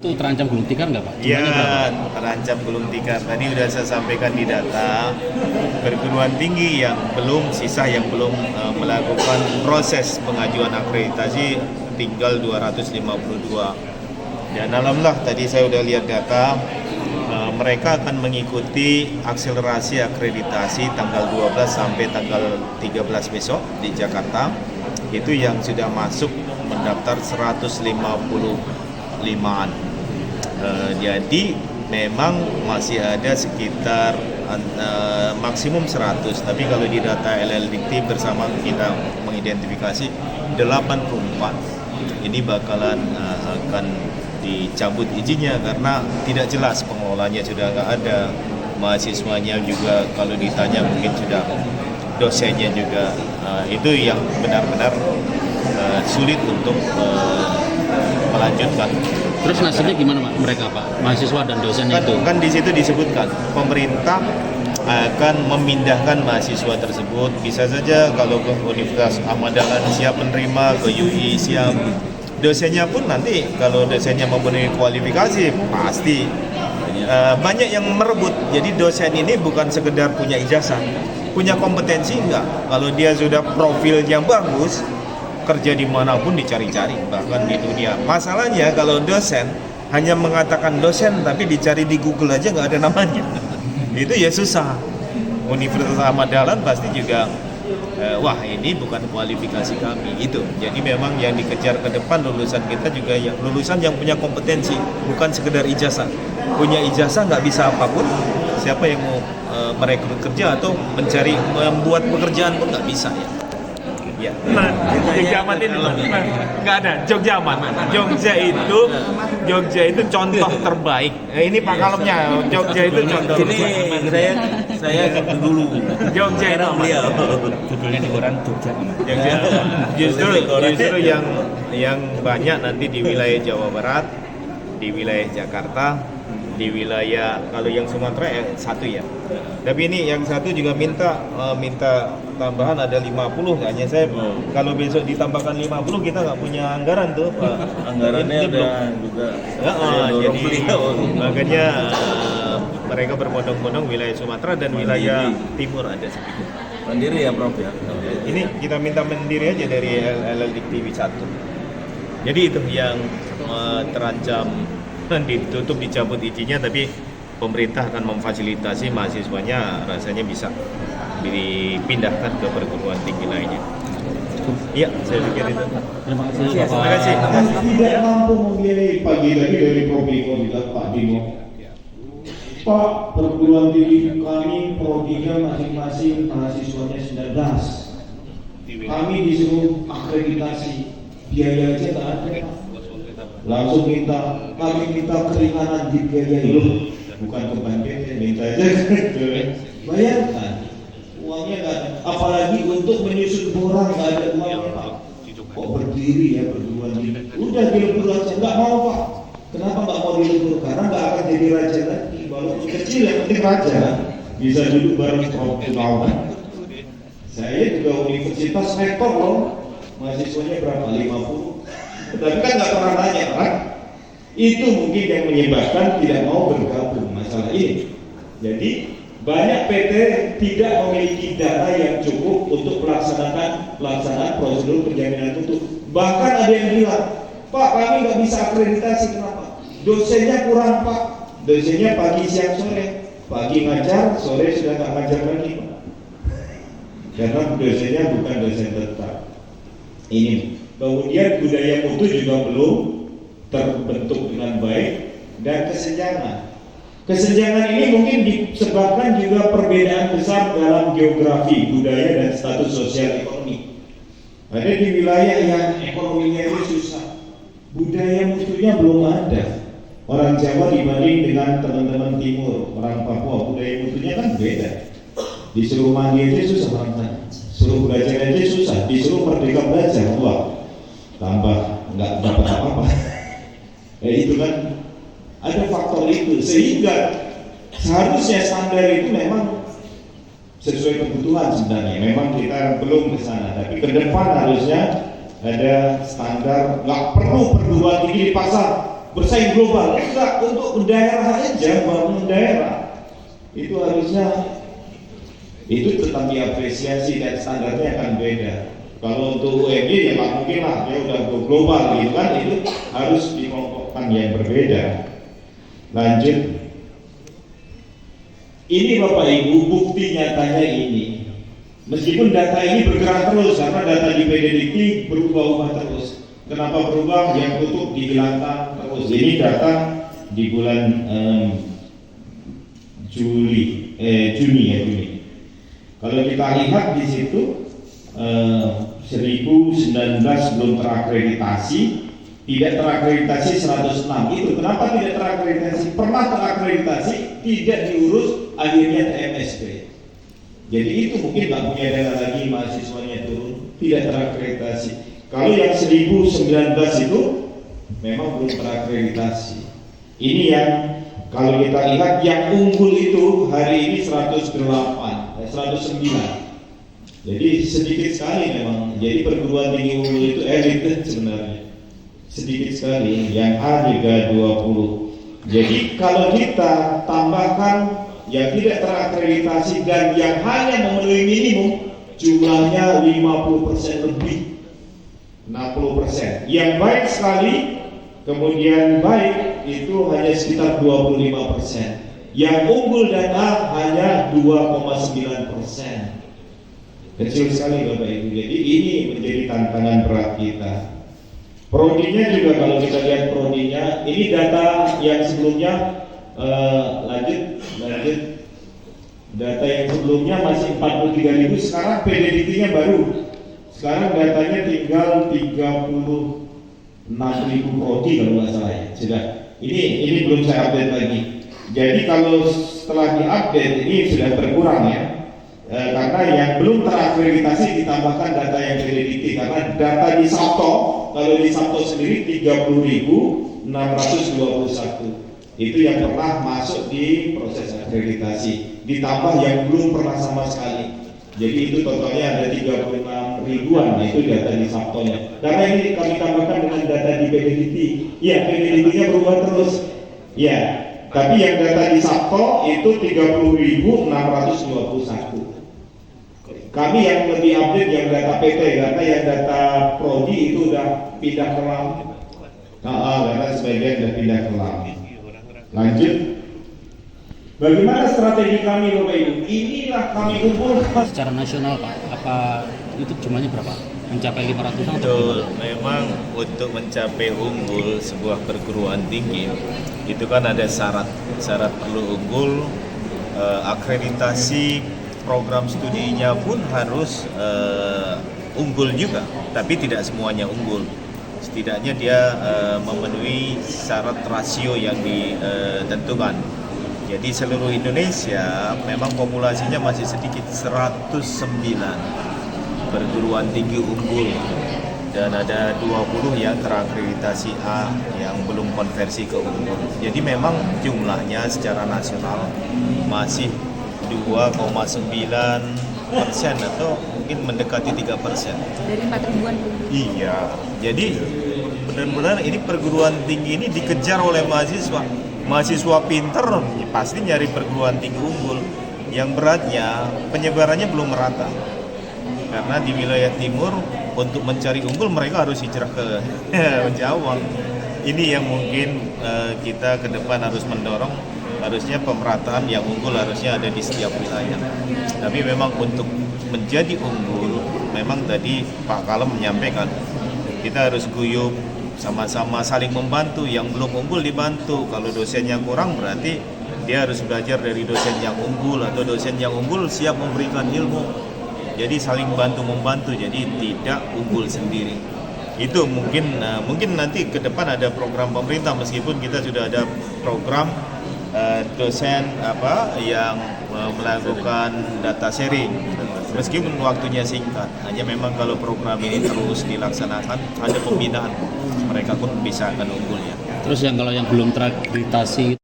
Itu terancam gulung tikar nggak Pak? Iya, Jumlahnya berapa? terancam gulung tikar. Tadi sudah saya sampaikan di data perguruan tinggi yang belum melakukan proses pengajuan akreditasi tinggal 252. Dan alhamdulillah tadi saya sudah lihat data, mereka akan mengikuti akselerasi akreditasi tanggal 12 sampai tanggal 13 besok di Jakarta. Itu yang sudah masuk mendaftar 155-an. Jadi memang masih ada sekitar maksimum 100, tapi kalau di data LLDikti bersama kita mengidentifikasi 84 ini bakalan akan dicabut izinnya karena tidak jelas, pengelolanya sudah nggak ada, mahasiswanya juga kalau ditanya mungkin sudah, dosennya juga, itu yang benar-benar sulit untuk melanjutkan. Terus nasibnya gimana Pak? Mereka Pak, mahasiswa dan dosennya itu? Kan di situ disebutkan pemerintah akan memindahkan mahasiswa tersebut. Bisa saja kalau ke Universitas Ahmad Dahlan siap menerima, ke UI siap. Dosennya pun nanti kalau dosennya memenuhi kualifikasi pasti banyak yang merebut. Jadi dosen ini bukan sekedar punya ijazah, punya kompetensi enggak. Kalau dia sudah profilnya bagus, kerja dimanapun dicari-cari, bahkan di dunia. Masalahnya kalau dosen hanya mengatakan dosen tapi dicari di Google aja nggak ada namanya, itu ya susah. Universitas Ahmad Dahlan pasti juga wah ini bukan kualifikasi kami itu. Jadi memang yang dikejar ke depan lulusan kita juga lulusan yang punya kompetensi, bukan sekedar ijazah. Punya ijazah nggak bisa apapun. Siapa yang mau merekrut kerja atau mencari membuat pekerjaan pun nggak bisa ya. Ya. Nah, Jogja Aman ini nggak ada. Jogja Aman. Jogja itu contoh terbaik. Ini pangkalemnya. Jogja itu contoh. Ini saya dulu. Jogja itu aman. Judulnya di koran Jogja Aman. Justru yang banyak nanti di wilayah Jawa Barat, di wilayah Jakarta, di wilayah kalau yang Sumatera satu ya. Tapi ini yang satu juga minta tambahan ada 50, hanya saya kalau besok ditambahkan 50 kita nggak punya anggaran tuh Pak. Anggarannya udah juga. Jadi makanya mereka berbondong-bondong wilayah Sumatera dan wilayah timur ada sedikit. Mandiri ya Prof ya. Ini kita minta mandiri aja dari LLDikti 1. Jadi itu yang terancam ditutup, dicabut izinnya, tapi pemerintah akan memfasilitasi mahasiswanya rasanya bisa dipindahkan ke perguruan tinggi lainnya. Iya, saya pikir itu. Terima kasih Terima Bapak. kasih. Tidak mampu membiayai pagi tadi dari Proviko juga Pak Dino. Pak, perguruan tinggi kami prodinya masing-masing mahasiswanya 19. Kami disuruh akreditasi, biaya aja tak ada Pak. Langsung kami minta keringanan dibiayai loh, bukan beban PT, minta aja. Bayangkan, uangnya nggak ada. Apalagi untuk menyusun borang nggak ada uangnya Pak. Kok berdiri ya perguruan tinggi? Udah dilebur aja, nggak mau Pak. Kenapa nggak mau dilebur? Karena nggak akan jadi raja lagi. Walaupun kecil yang penting raja, bisa duduk bareng Prof. Gunawan. Saya juga universitas rektor loh, mahasiswanya berapa? 50. Tapi kan nggak pernah nanya kan? Itu mungkin yang menyebabkan tidak mau bergabung masalah ini. Jadi banyak PT tidak memiliki data yang cukup untuk pelaksanaan prosedur penjaminan mutu. Bahkan ada yang bilang, Pak kami nggak bisa akreditasi, kenapa? Dosennya kurang Pak. Dosennya pagi siang sore, pagi ngajar, sore sudah nggak ngajar lagi Pak. Karena dosennya bukan dosen tetap. Ini. Kemudian budaya mutu juga belum terbentuk dengan baik, dan kesenjangan. Kesenjangan ini mungkin disebabkan juga perbedaan besar dalam geografi, budaya, dan status sosial ekonomi. Ada di wilayah yang ekonominya itu susah, budaya mutunya belum ada. Orang Jawa dibanding dengan teman-teman timur, orang Papua, budaya mutunya kan beda. Disuruh mandi aja susah orang sana, suruh belajar aja susah, disuruh merdeka belajar, wah tambah nggak dapat apa-apa. Itu kan ada faktor itu, sehingga seharusnya standar itu memang sesuai kebutuhan sebenarnya. Memang kita belum ke sana, tapi ke depan harusnya ada standar. Nggak perlu perguruan tinggi di pasar, bersaing global. Enggak, untuk daerah aja, bangun daerah itu harusnya itu tetap diapresiasi dan standarnya akan beda. Kalau untuk UMY ya nggak mungkin lah, dia udah go global gitu kan, itu harus dikelompokkan yang berbeda. Lanjut, ini Bapak Ibu bukti nyatanya ini. Meskipun data ini bergerak terus karena data di PDDikti berubah-ubah terus. Kenapa berubah? Yang tutup dihilangkan terus. Ini data di bulan Juni. Kalau kita lihat di situ 1019 belum terakreditasi, tidak terakreditasi 106. Itu kenapa tidak terakreditasi? Pernah terakreditasi, tidak diurus, akhirnya TMSP. Jadi itu mungkin nggak punya dana lagi, mahasiswanya turun, tidak terakreditasi. Kalau yang 1019 itu memang belum terakreditasi. Ini yang kalau kita lihat yang unggul itu hari ini 109. Jadi sedikit sekali memang. Jadi perguruan tinggi unggul itu elit sebenarnya. Sedikit sekali. Yang A juga 20. Jadi kalau kita tambahkan yang tidak terakreditasi dan yang hanya memenuhi minimum, jumlahnya 50% lebih, 60%. Yang baik sekali, kemudian baik itu hanya sekitar 25%. Yang unggul dan A hanya 2,9%. Kecil sekali Bapak Ibu. Jadi ini menjadi tantangan berat kita. Prodinya juga kalau kita lihat prodinya, ini data yang sebelumnya. Lanjut. Data yang sebelumnya masih 43.000, sekarang PDDT-nya baru. Sekarang datanya tinggal 36.000 prodi kalau nggak salah ya. Sudah. Ini belum saya update lagi. Jadi kalau setelah diupdate ini sudah berkurang ya. Karena yang belum terakreditasi ditambahkan data yang PDDT, karena data di Sabto, kalau di Sabto sendiri 30.621. Itu yang pernah masuk di proses akreditasi, ditambah yang belum pernah sama sekali. Jadi itu totalnya ada 36 ribuan, itu data di Sabtonya. Karena ini kami tambahkan dengan data di PDDT. Ya, PDDT-nya berubah terus. Ya, tapi yang data di Sabto itu 30.621. Kami yang lebih update yang data PT, karena yang data Prodi itu udah pindah ke LAM. Karena sebagian sudah pindah ke LAM. Lanjut. Bagaimana strategi kami Bapak Ibu? Inilah kami kumpulkan. Secara nasional Pak, apa itu jumlahnya berapa? Mencapai 500-an? Betul, memang untuk mencapai unggul sebuah perguruan tinggi itu kan ada syarat perlu unggul, akreditasi program studinya pun harus unggul juga, tapi tidak semuanya unggul. Setidaknya dia memenuhi syarat rasio yang ditentukan. Jadi seluruh Indonesia memang populasinya masih sedikit, 109 perguruan tinggi unggul, dan ada 20 yang terakreditasi A yang belum konversi ke unggul. Jadi memang jumlahnya secara nasional masih 2,9% atau mungkin mendekati 3%. Dari 4 ribuan. Iya, jadi benar-benar ini perguruan tinggi ini dikejar oleh mahasiswa. Mahasiswa pinter pasti nyari perguruan tinggi unggul. Yang beratnya penyebarannya belum merata. Karena di wilayah timur untuk mencari unggul mereka harus hijrah ke Jawa. Ini yang mungkin kita ke depan harus mendorong. Harusnya pemerataan yang unggul harusnya ada di setiap wilayah. Tapi memang untuk menjadi unggul, memang tadi Pak Kalem menyampaikan, kita harus guyup, sama-sama saling membantu. Yang belum unggul dibantu. Kalau dosennya kurang berarti dia harus belajar dari dosen yang unggul, atau dosen yang unggul siap memberikan ilmu. Jadi saling bantu-membantu, jadi tidak unggul sendiri. Itu mungkin nanti ke depan ada program pemerintah, meskipun kita sudah ada program dosen yang melakukan data sharing, meskipun waktunya singkat. Hanya memang kalau program ini terus dilaksanakan, ada pembinaan, mereka pun bisa akan unggul ya. Terus kalau yang belum terakreditasi